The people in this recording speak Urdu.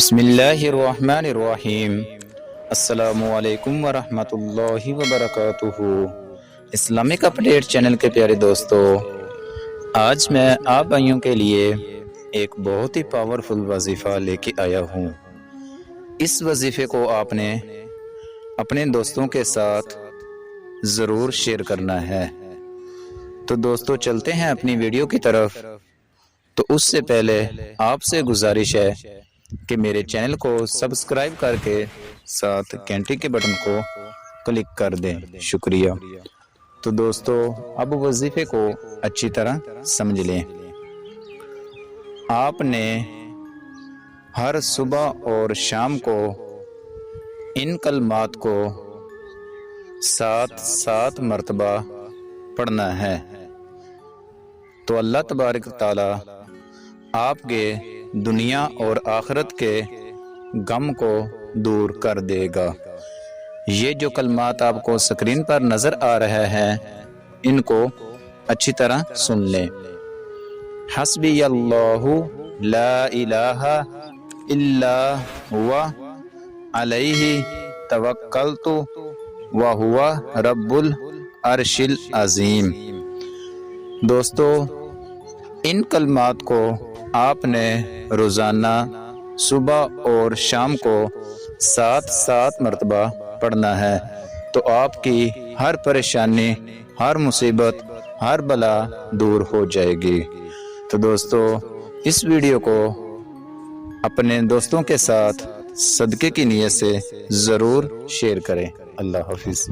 بسم اللہ الرحمن الرحیم۔ السلام علیکم ورحمۃ اللہ وبرکاتہ۔ اسلامک اپڈیٹ چینل کے پیارے دوستو، آج میں آپ بھائیوں کے لیے ایک بہت ہی پاورفل وظیفہ لے کے آیا ہوں۔ اس وظیفے کو آپ نے اپنے دوستوں کے ساتھ ضرور شیئر کرنا ہے۔ تو دوستو چلتے ہیں اپنی ویڈیو کی طرف۔ تو اس سے پہلے آپ سے گزارش ہے کہ میرے چینل کو سبسکرائب کر کے ساتھ گھنٹی کے بٹن کو کلک کر دیں، شکریہ۔ تو دوستو اب وظیفے کو اچھی طرح سمجھ لیں۔ آپ نے ہر صبح اور شام کو ان کلمات کو 7 مرتبہ پڑھنا ہے، تو اللہ تبارک تعالی آپ کے دنیا اور آخرت کے غم کو دور کر دے گا۔ یہ جو کلمات آپ کو سکرین پر نظر آ رہے ہیں، ان کو اچھی طرح سن لیں۔ حسبی اللہ لا الہ الا ہوا علیہ توکلت وہو رب العرش العظیم۔ دوستو ان کلمات کو آپ نے روزانہ صبح اور شام کو 7 مرتبہ پڑھنا ہے، تو آپ کی ہر پریشانی، ہر مصیبت، ہر بلا دور ہو جائے گی۔ تو دوستو اس ویڈیو کو اپنے دوستوں کے ساتھ صدقے کی نیت سے ضرور شیئر کریں۔ اللہ حافظ۔